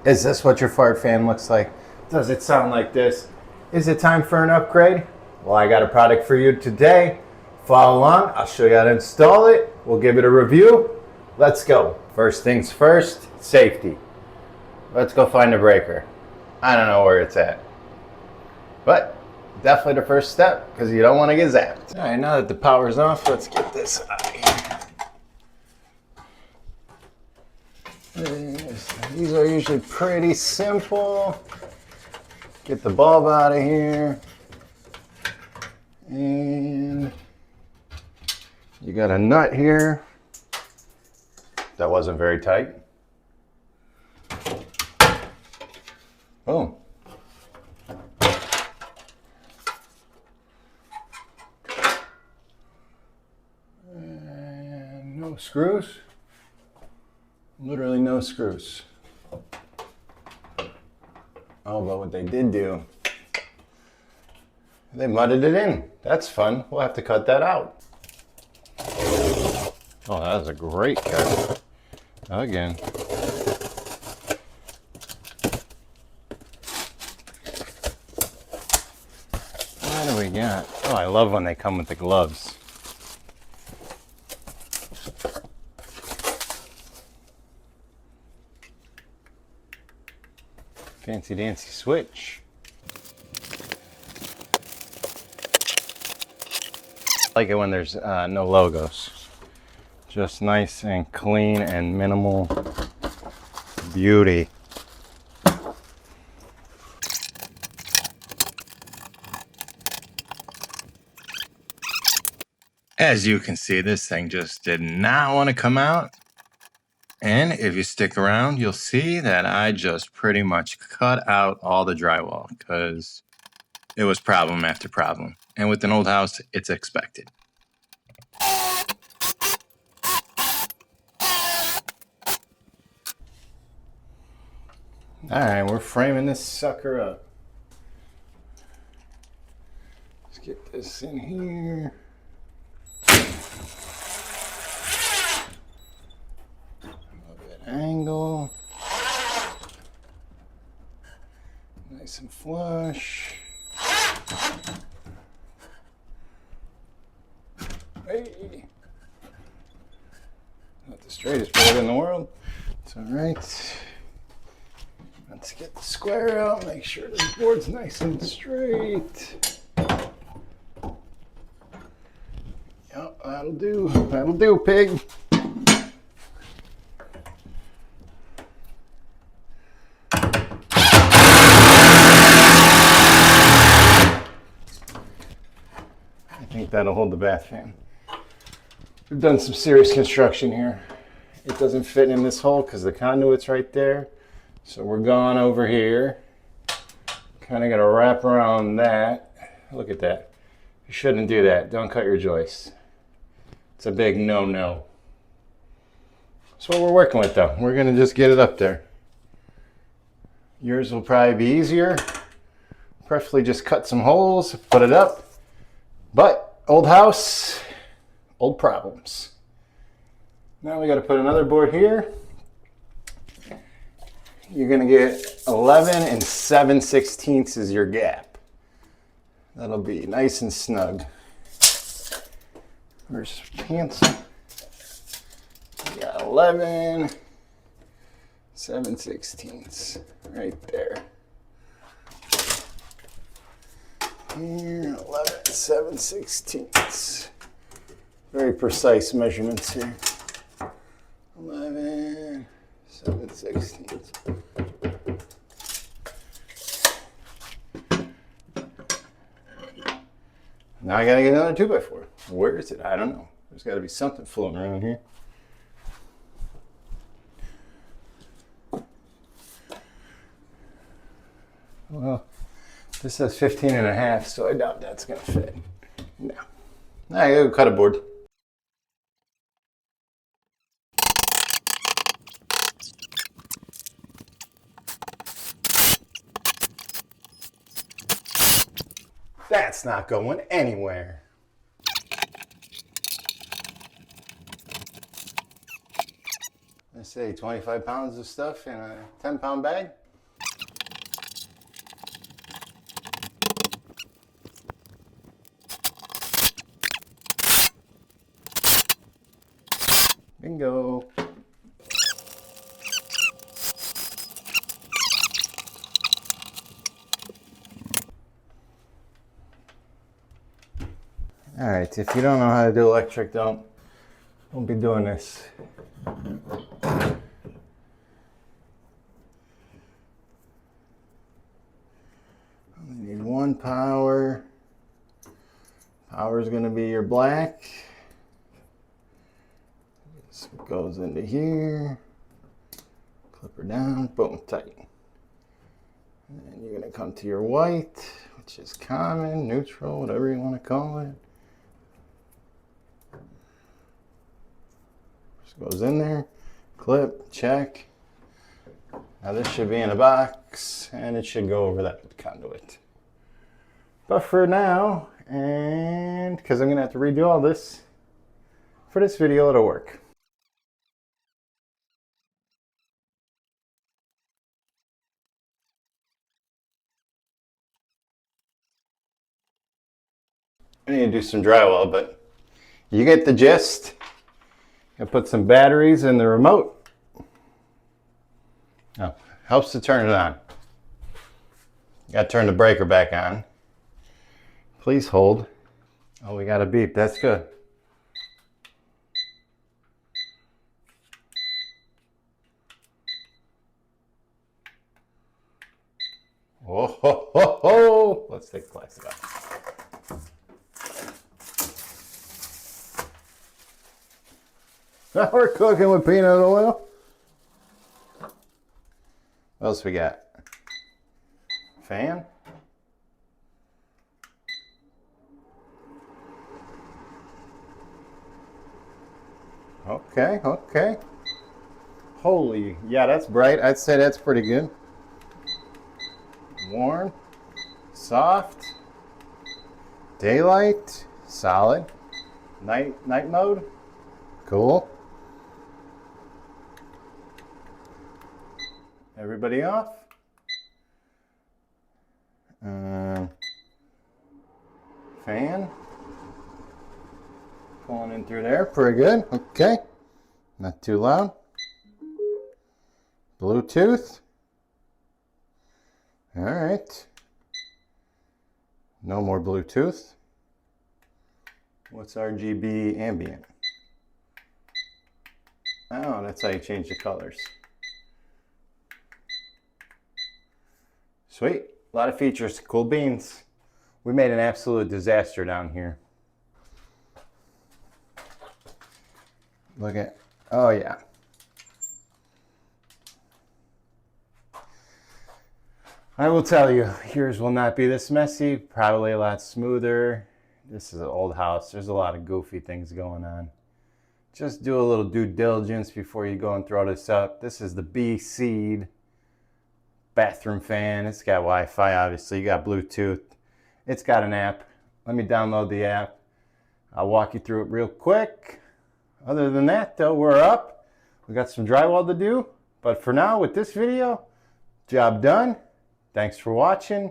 Is this what your fart fan looks like? Does it sound like this? Is it time for an upgrade? Well, I got a product for you today. Follow along. I'll show you how to install it. We'll give it a review. Let's go. First things first, safety. Let's go find the breaker. I don't know where it's at, but definitely the first step because you don't want to get zapped. All right, now that the power's off, let's get this out of here. These are usually pretty simple. Get the bulb out of here. And you got a nut here. That wasn't very tight. Boom. And no screws. Literally no screws. Oh, but what they did do, they mudded it in. That's fun. We'll have to cut that out. Oh, that was a great cut. Again. What do we got? Oh, I love when they come with the gloves. Fancy dancy switch. I like it when there's no logos. Just nice and clean and minimal beauty. As you can see, this thing just did not want to come out. And if you stick around, you'll see that I just pretty much cut out all the drywall because it was problem after problem. And with an old house, it's expected. All right, we're framing this sucker up. Let's get this in here. Angle, nice and flush. Hey, not the straightest board in the world. It's all right. Let's get the square out. Make sure this board's nice and straight. Yep, that'll do. That'll do, pig. I think that'll hold the bath fan. We've done some serious construction here. It doesn't fit in this hole because the conduit's right there. So we're going over here. Kind of gonna wrap around that. Look at that. You shouldn't do that. Don't cut your joists. It's a big no-no. That's what we're working with though. We're gonna just get it up there. Yours will probably be easier. Preferably just cut some holes, put it up. But old house, old problems. Now we got to put another board here. You're going to get 11 7/16 is your gap. That'll be nice and snug. Where's pencil? We got 11 7/16 right there. Here, 11 7/16. Very precise measurements here. 11 7/16. Now I gotta get another 2x4. Where is it? I don't know. There's gotta be something floating around here. Well, this says 15.5, so I doubt that's gonna fit. No. I gotta cut a board. That's not going anywhere. This say 25 pounds of stuff in a 10-pound bag. Bingo. All right, if you don't know how to do electric, don't be doing this. Only need one power. Power is going to be your black. This goes into here. Clip her down, boom, tight. And then you're going to come to your white, which is common, neutral, whatever you want to call it. Just goes in there, clip, check. Now this should be in a box and it should go over that conduit. But for now, and because I'm going to have to redo all this, for this video it'll work. I need to do some drywall, but you get the gist. I put some batteries in the remote. Oh, helps to turn it on. Got to turn the breaker back on. Please hold. Oh, we got a beep. That's good. Oh, ho, ho, ho. Let's take the plastic off. Now we're cooking with peanut oil. What else we got? Fan. Okay, okay. Holy, yeah, that's bright. I'd say that's pretty good. Warm, soft, daylight, solid. Night mode, cool. Everybody off. Fan. Pulling in through there, pretty good. Okay, not too loud. Bluetooth. All right. No more Bluetooth. What's RGB ambient? Oh, that's how you change the colors. Sweet, a lot of features, cool beans. We made an absolute disaster down here. Look at, oh yeah. I will tell you, yours will not be this messy, probably a lot smoother. This is an old house, there's a lot of goofy things going on. Just do a little due diligence before you go and throw this up. This is the B-Seed bathroom fan. It's got Wi-Fi, obviously, you got Bluetooth. It's got an app. Let me download the app. I'll walk you through it real quick. Other than that, though, we're up. We got some drywall to do. But for now, with this video, job done. Thanks for watching.